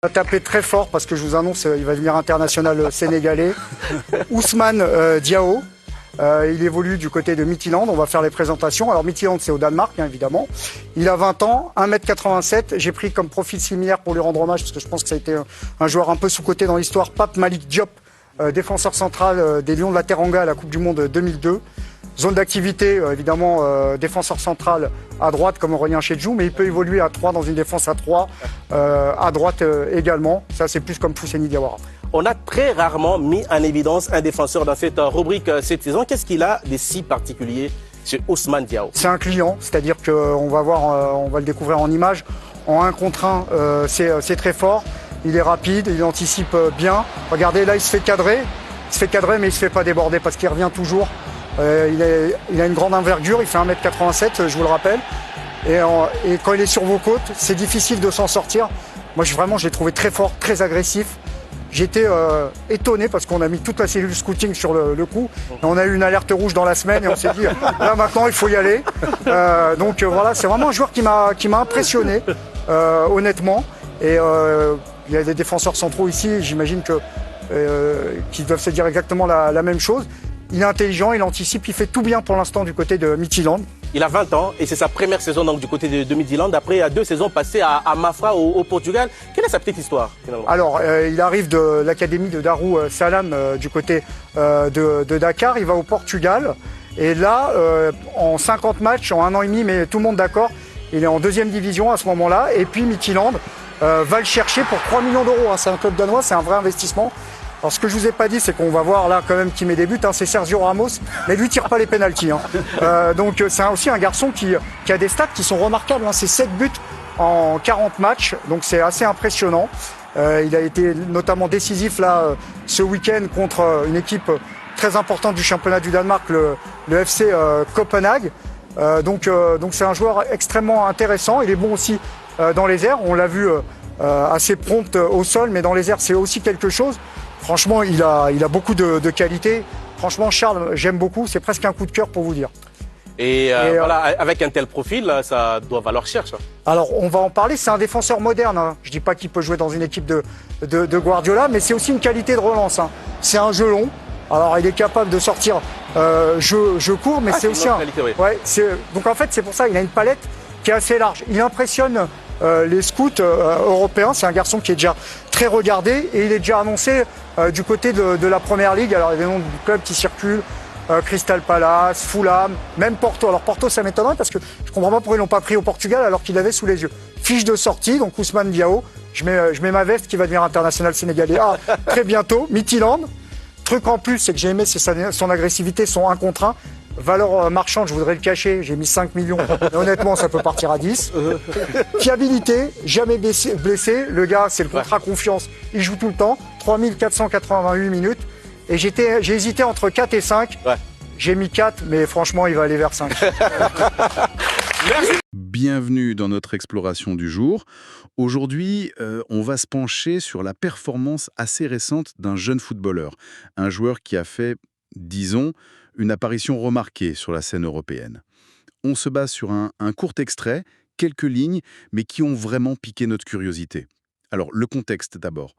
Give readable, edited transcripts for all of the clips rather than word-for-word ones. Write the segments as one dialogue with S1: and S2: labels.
S1: Va taper très fort parce que je vous annonce, il va devenir international sénégalais. Ousmane Diao. Il évolue du côté de Midtjylland. On va faire les présentations. Alors Midtjylland, c'est au Danemark, hein, évidemment. Il a 20 ans, 1m87. J'ai pris comme profil similaire pour lui rendre hommage parce que je pense que ça a été un joueur un peu sous-coté dans l'histoire. Pape Malick Diop, défenseur central des Lions de la Teranga à la Coupe du Monde 2002. Zone d'activité, évidemment, défenseur central à droite comme Aurélien Chedjou, mais il peut évoluer à 3 dans une défense à 3, à droite également. Ça, c'est plus comme Fousseni Diawara.
S2: On a très rarement mis en évidence un défenseur dans cette rubrique cette saison. Qu'est-ce qu'il a de si particulier chez Ousmane Diao?
S1: C'est un client, c'est-à-dire qu'on va voir, on va le découvrir en image. En 1 contre 1, c'est très fort. Il est rapide, il anticipe bien. Regardez, là, il se fait cadrer. Il se fait cadrer, mais il ne se fait pas déborder parce qu'il revient toujours. Il a une grande envergure, il fait 1m87, je vous le rappelle. Et quand il est sur vos côtes, c'est difficile de s'en sortir. Moi, je l'ai trouvé très fort, très agressif. J'étais étonné parce qu'on a mis toute la cellule scouting sur le coup. Et on a eu une alerte rouge dans la semaine et on s'est dit, là maintenant, il faut y aller. Donc voilà, c'est vraiment un joueur qui m'a impressionné, honnêtement. Et il y a des défenseurs centraux ici, j'imagine qu'ils doivent se dire exactement la même chose. Il est intelligent, il anticipe, il fait tout bien pour l'instant du côté de Midtjylland.
S2: Il a 20 ans et c'est sa première saison donc, du côté de Midtjylland. Après, il y a 2 saisons passées à Mafra au Portugal. Quelle est sa petite histoire finalement?
S1: Alors, il arrive de l'académie de Darou Salam du côté de Dakar. Il va au Portugal. Et là, en 50 matchs, en 1 an et demi, mais tout le monde d'accord, il est en 2e division à ce moment-là. Et puis Midtjylland va le chercher pour 3 millions d'euros. Hein. C'est un club danois, c'est un vrai investissement. Alors ce que je vous ai pas dit, c'est qu'on va voir là quand même qui met des buts, hein, c'est Sergio Ramos, mais lui tire pas les pénaltys. Hein. Donc c'est aussi un garçon qui a des stats qui sont remarquables. Hein. C'est 7 buts en 40 matchs, donc c'est assez impressionnant. Il a été notamment décisif là ce week-end contre une équipe très importante du championnat du Danemark, le FC Copenhague. Donc c'est un joueur extrêmement intéressant. Il est bon aussi dans les airs. On l'a vu assez prompt au sol, mais dans les airs c'est aussi quelque chose. Franchement, il a beaucoup de qualités. Franchement, Charles, j'aime beaucoup. C'est presque un coup de cœur pour vous dire.
S2: Et voilà, avec un tel profil, ça doit valoir cher, ça.
S1: Alors, on va en parler. C'est un défenseur moderne. Hein. Je ne dis pas qu'il peut jouer dans une équipe de Guardiola, mais c'est aussi une qualité de relance. Hein. C'est un jeu long. Alors, il est capable de sortir jeu court, mais c'est aussi un...
S2: Qualité, oui.
S1: Ouais, donc, en fait, c'est pour ça qu'il a une palette qui est assez large. Il impressionne les scouts européens. C'est un garçon qui est déjà très regardé et il est déjà annoncé du côté de la Première Ligue. Alors il y a des noms de clubs qui circulent, Crystal Palace, Fulham, même Porto. Alors Porto, ça m'étonnerait parce que je comprends pas pourquoi ils l'ont pas pris au Portugal alors qu'il l'avait sous les yeux. Fiche de sortie, donc Ousmane Diao. Je mets ma veste qui va devenir international sénégalais très bientôt. Midtjylland. Truc en plus, c'est que j'ai aimé, c'est son agressivité, son 1 contre 1. Valeur marchande, je voudrais le cacher, j'ai mis 5 millions. Mais honnêtement, ça peut partir à 10. Fiabilité, jamais blessé. Le gars, c'est le contrat confiance. Il joue tout le temps. 3488 minutes. Et j'ai hésité entre 4 et 5. Ouais. J'ai mis 4, mais franchement, il va aller vers 5.
S2: Merci.
S3: Bienvenue dans notre exploration du jour. Aujourd'hui, on va se pencher sur la performance assez récente d'un jeune footballeur. Un joueur qui a fait, disons, une apparition remarquée sur la scène européenne. On se base sur un court extrait, quelques lignes, mais qui ont vraiment piqué notre curiosité. Alors, le contexte d'abord.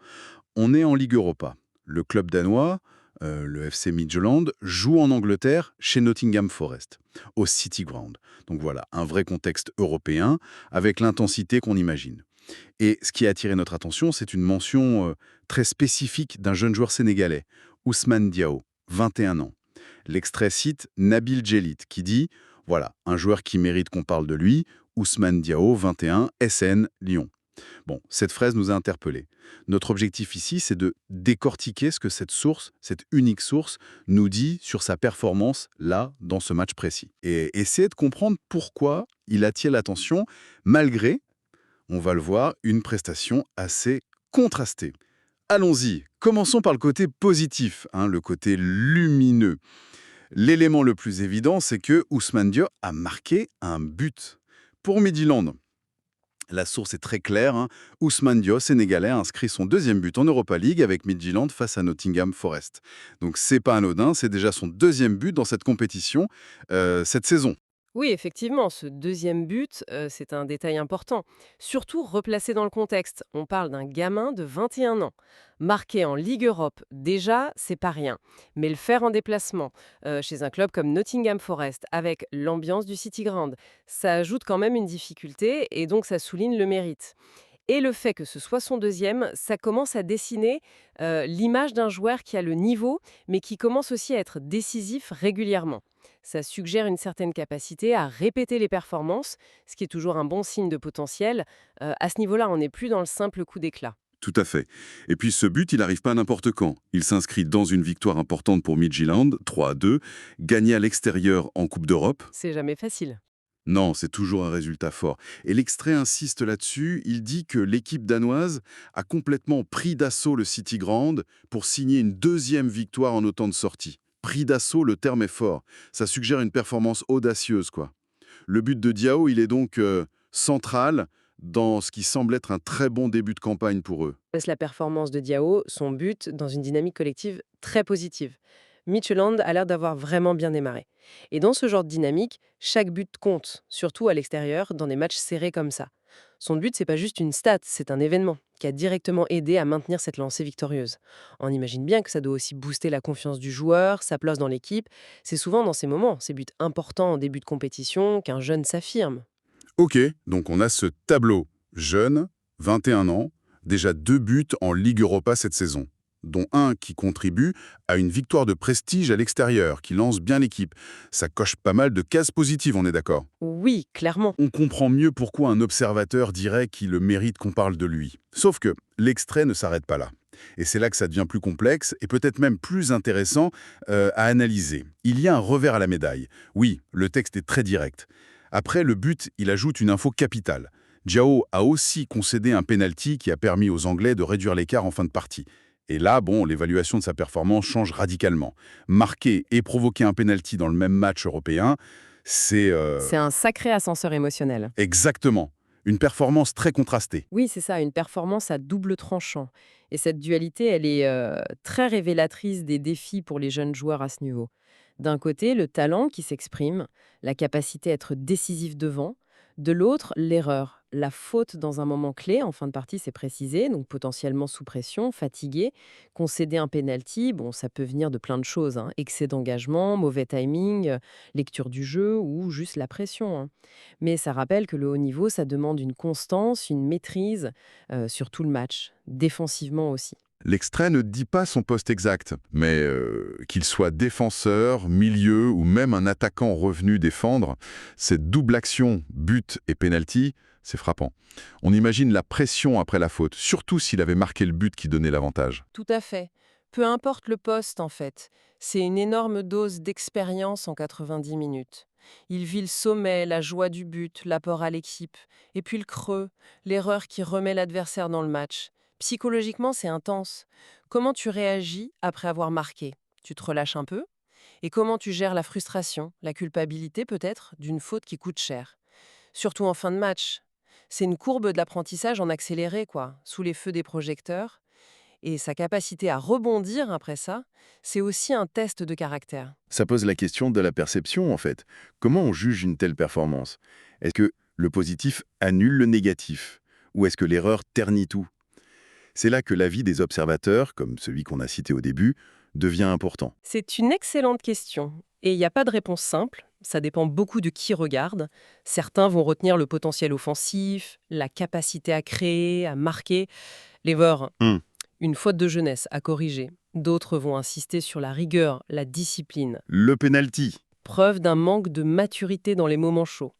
S3: On est en Ligue Europa. Le club danois, le FC Midtjylland, joue en Angleterre chez Nottingham Forest, au City Ground. Donc voilà, un vrai contexte européen, avec l'intensité qu'on imagine. Et ce qui a attiré notre attention, c'est une mention très spécifique d'un jeune joueur sénégalais, Ousmane Diao, 21 ans. L'extrait cite Nabil Djellit qui dit « Voilà, un joueur qui mérite qu'on parle de lui, Ousmane Diao, 21, SN, Lyon ». Bon, cette phrase nous a interpellés. Notre objectif ici, c'est de décortiquer ce que cette source, cette unique source, nous dit sur sa performance, là, dans ce match précis. Et essayer de comprendre pourquoi il attire l'attention, malgré, on va le voir, une prestation assez contrastée. Allons-y, commençons par le côté positif, le côté lumineux. L'élément le plus évident, c'est que Ousmane Diao a marqué un but. Pour Midtjylland, la source est très claire. Ousmane Diao, sénégalais, a inscrit son 2e but en Europa League avec Midtjylland face à Nottingham Forest. Donc c'est pas anodin, c'est déjà son 2e but dans cette compétition cette saison.
S4: Oui, effectivement, ce deuxième but, c'est un détail important. Surtout replacé dans le contexte. On parle d'un gamin de 21 ans. Marqué en Ligue Europe, déjà, c'est pas rien. Mais le faire en déplacement, chez un club comme Nottingham Forest, avec l'ambiance du City Ground, ça ajoute quand même une difficulté et donc ça souligne le mérite. Et le fait que ce soit son deuxième, ça commence à dessiner l'image d'un joueur qui a le niveau, mais qui commence aussi à être décisif régulièrement. Ça suggère une certaine capacité à répéter les performances, ce qui est toujours un bon signe de potentiel. À ce niveau-là, on n'est plus dans le simple coup d'éclat.
S5: Tout à fait. Et puis ce but, il n'arrive pas n'importe quand. Il s'inscrit dans une victoire importante pour Midtjylland, 3-2, gagné à l'extérieur en Coupe d'Europe.
S4: C'est jamais facile.
S5: Non, c'est toujours un résultat fort. Et l'extrait insiste là-dessus, il dit que l'équipe danoise a complètement pris d'assaut le City Ground pour signer une deuxième victoire en autant de sorties. Pris d'assaut, le terme est fort. Ça suggère une performance audacieuse, quoi. Le but de Diao, il est donc central dans ce qui semble être un très bon début de campagne pour eux.
S4: Laisse la performance de Diao, son but, dans une dynamique collective très positive. Midtjylland a l'air d'avoir vraiment bien démarré. Et dans ce genre de dynamique, chaque but compte, surtout à l'extérieur, dans des matchs serrés comme ça. Son but, c'est pas juste une stat, c'est un événement qui a directement aidé à maintenir cette lancée victorieuse. On imagine bien que ça doit aussi booster la confiance du joueur, sa place dans l'équipe. C'est souvent dans ces moments, ces buts importants en début de compétition, qu'un jeune s'affirme.
S5: Ok, donc on a ce tableau. Jeune, 21 ans, déjà 2 buts en Ligue Europa cette saison, dont un qui contribue à une victoire de prestige à l'extérieur, qui lance bien l'équipe. Ça coche pas mal de cases positives, on est d'accord.
S4: Oui, clairement.
S5: On comprend mieux pourquoi un observateur dirait qu'il le mérite qu'on parle de lui. Sauf que l'extrait ne s'arrête pas là. Et c'est là que ça devient plus complexe et peut-être même plus intéressant à analyser. Il y a un revers à la médaille. Oui, le texte est très direct. Après le but, il ajoute une info capitale. Diao a aussi concédé un penalty qui a permis aux Anglais de réduire l'écart en fin de partie. Et là, bon, l'évaluation de sa performance change radicalement. Marquer et provoquer un penalty dans le même match européen, c'est
S4: C'est un sacré ascenseur émotionnel.
S5: exactement une performance très contrastée.
S4: Oui, c'est ça, une performance à double tranchant. Et cette dualité, elle est très révélatrice des défis pour les jeunes joueurs à ce niveau. D'un côté, le talent qui s'exprime, la capacité à être décisif devant. De l'autre, l'erreur, la faute dans un moment clé, en fin de partie, c'est précisé, donc potentiellement sous pression, fatigué. Concéder un penalty, bon, ça peut venir de plein de choses, hein. Excès d'engagement, mauvais timing, lecture du jeu ou juste la pression, hein. Mais ça rappelle que le haut niveau, ça demande une constance, une maîtrise sur tout le match, défensivement aussi.
S5: L'extrait ne dit pas son poste exact, mais qu'il soit défenseur, milieu ou même un attaquant revenu défendre, cette double action, but et penalty, c'est frappant. On imagine la pression après la faute, surtout s'il avait marqué le but qui donnait l'avantage.
S4: Tout à fait. Peu importe le poste, en fait. C'est une énorme dose d'expérience en 90 minutes. Il vit le sommet, la joie du but, l'apport à l'équipe, et puis le creux, l'erreur qui remet l'adversaire dans le match. Psychologiquement, c'est intense. Comment tu réagis après avoir marqué? Tu te relâches un peu? Et comment tu gères la frustration, la culpabilité peut-être, d'une faute qui coûte cher? Surtout en fin de match. C'est une courbe de l'apprentissage en accéléré, quoi, sous les feux des projecteurs. Et sa capacité à rebondir après ça, c'est aussi un test de caractère.
S6: Ça pose la question de la perception, en fait. Comment on juge une telle performance? Est-ce que le positif annule le négatif? Ou est-ce que l'erreur ternit tout? C'est là que l'avis des observateurs, comme celui qu'on a cité au début, devient important.
S4: C'est une excellente question. Et il n'y a pas de réponse simple. Ça dépend beaucoup de qui regarde. Certains vont retenir le potentiel offensif, la capacité à créer, à marquer. Lever, une faute de jeunesse à corriger. D'autres vont insister sur la rigueur, la discipline.
S5: Le penalty.
S4: Preuve d'un manque de maturité dans les moments chauds.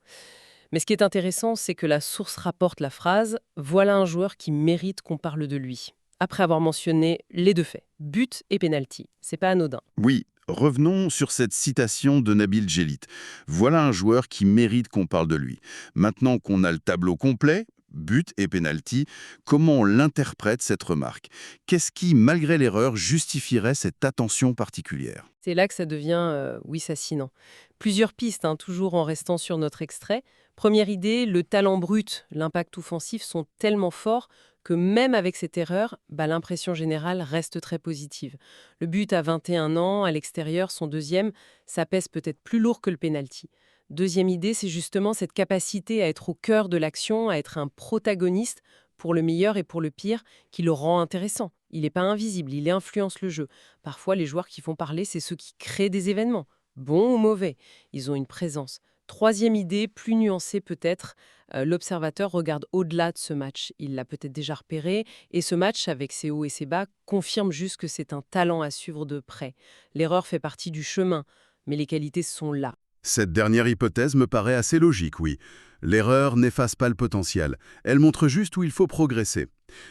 S4: Mais ce qui est intéressant, c'est que la source rapporte la phrase « Voilà un joueur qui mérite qu'on parle de lui », après avoir mentionné les deux faits, but et penalty. C'est pas anodin.
S5: Oui, revenons sur cette citation de Nabil Djellit. Voilà un joueur qui mérite qu'on parle de lui. Maintenant qu'on a le tableau complet, but et penalty, comment on l'interprète cette remarque? Qu'est-ce qui, malgré l'erreur, justifierait cette attention particulière?
S4: C'est là que ça devient, oui, fascinant. Plusieurs pistes, hein, toujours en restant sur notre extrait. Première idée, le talent brut, l'impact offensif sont tellement forts que même avec cette erreur, l'impression générale reste très positive. Le but à 21 ans, à l'extérieur, son deuxième, ça pèse peut-être plus lourd que le penalty. Deuxième idée, c'est justement cette capacité à être au cœur de l'action, à être un protagoniste pour le meilleur et pour le pire, qui le rend intéressant. Il n'est pas invisible, il influence le jeu. Parfois, les joueurs qui font parler, c'est ceux qui créent des événements, bons ou mauvais. Ils ont une présence. Troisième idée, plus nuancée peut-être, l'observateur regarde au-delà de ce match. Il l'a peut-être déjà repéré, et ce match, avec ses hauts et ses bas, confirme juste que c'est un talent à suivre de près. L'erreur fait partie du chemin, mais les qualités sont là.
S5: Cette dernière hypothèse me paraît assez logique, oui. L'erreur n'efface pas le potentiel, elle montre juste où il faut progresser.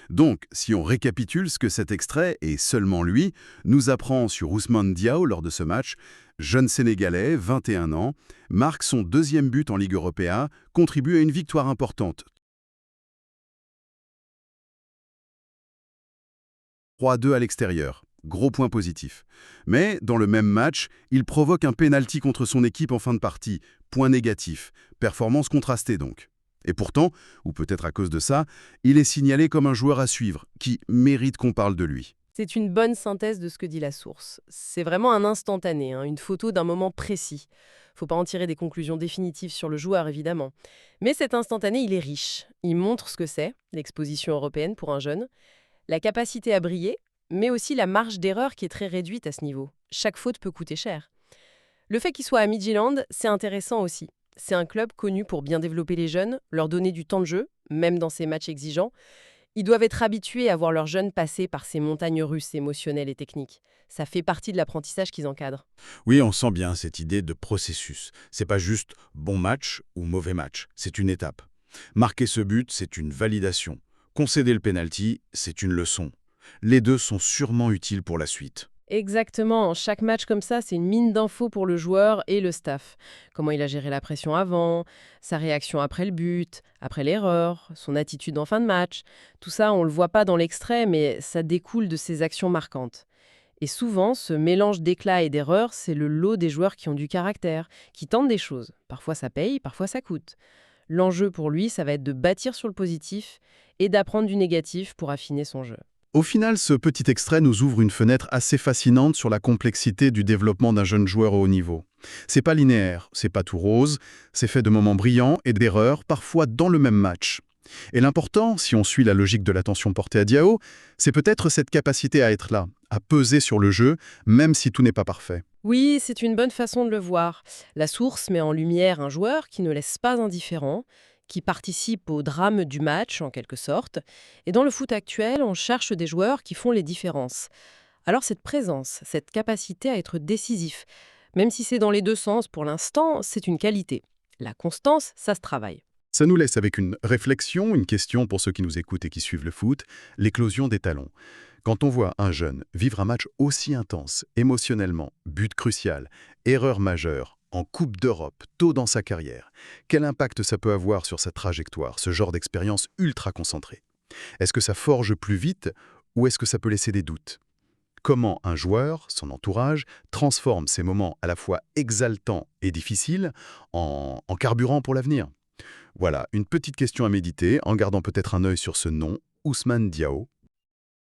S5: Donc, si on récapitule ce que cet extrait, et seulement lui, nous apprend sur Ousmane Diao lors de ce match, jeune Sénégalais, 21 ans, marque son deuxième but en Ligue Europa, contribue à une victoire importante. 3-2 à l'extérieur. Gros point positif. Mais, dans le même match, il provoque un pénalty contre son équipe en fin de partie. Point négatif. Performance contrastée donc. Et pourtant, ou peut-être à cause de ça, il est signalé comme un joueur à suivre, qui mérite qu'on parle de lui.
S4: C'est une bonne synthèse de ce que dit la source. C'est vraiment un instantané, une photo d'un moment précis. Faut pas en tirer des conclusions définitives sur le joueur, évidemment. Mais cet instantané, il est riche. Il montre ce que c'est, l'exposition européenne pour un jeune, la capacité à briller, mais aussi la marge d'erreur qui est très réduite à ce niveau. Chaque faute peut coûter cher. Le fait qu'il soit à Midtjylland, c'est intéressant aussi. C'est un club connu pour bien développer les jeunes, leur donner du temps de jeu, même dans ces matchs exigeants. Ils doivent être habitués à voir leurs jeunes passer par ces montagnes russes émotionnelles et techniques. Ça fait partie de l'apprentissage qu'ils encadrent.
S7: Oui, on sent bien cette idée de processus. C'est pas juste bon match ou mauvais match, c'est une étape. Marquer ce but, c'est une validation. Concéder le penalty, c'est une leçon. Les deux sont sûrement utiles pour la suite.
S4: Exactement. Chaque match comme ça, c'est une mine d'infos pour le joueur et le staff. Comment il a géré la pression avant, sa réaction après le but, après l'erreur, son attitude en fin de match. Tout ça, on le voit pas dans l'extrait, mais ça découle de ses actions marquantes. Et souvent, ce mélange d'éclats et d'erreurs, c'est le lot des joueurs qui ont du caractère, qui tentent des choses. Parfois ça paye, parfois ça coûte. L'enjeu pour lui, ça va être de bâtir sur le positif et d'apprendre du négatif pour affiner son jeu.
S3: Au final, ce petit extrait nous ouvre une fenêtre assez fascinante sur la complexité du développement d'un jeune joueur au haut niveau. C'est pas linéaire, c'est pas tout rose, c'est fait de moments brillants et d'erreurs, parfois dans le même match. Et l'important, si on suit la logique de l'attention portée à Diao, c'est peut-être cette capacité à être là, à peser sur le jeu, même si tout n'est pas parfait.
S4: Oui, c'est une bonne façon de le voir. La source met en lumière un joueur qui ne laisse pas indifférent, qui participe au drame du match, en quelque sorte. Et dans le foot actuel, on cherche des joueurs qui font les différences. Alors cette présence, cette capacité à être décisif, même si c'est dans les deux sens pour l'instant, c'est une qualité. La constance, ça se travaille.
S3: Ça nous laisse avec une réflexion, une question pour ceux qui nous écoutent et qui suivent le foot, l'éclosion des talents. Quand on voit un jeune vivre un match aussi intense, émotionnellement, but crucial, erreur majeure, en Coupe d'Europe, tôt dans sa carrière, quel impact ça peut avoir sur sa trajectoire, ce genre d'expérience ultra concentrée? Est-ce que ça forge plus vite ou est-ce que ça peut laisser des doutes? Comment un joueur, son entourage, transforme ces moments à la fois exaltants et difficiles en carburant pour l'avenir? Voilà, une petite question à méditer en gardant peut-être un œil sur ce nom, Ousmane Diao.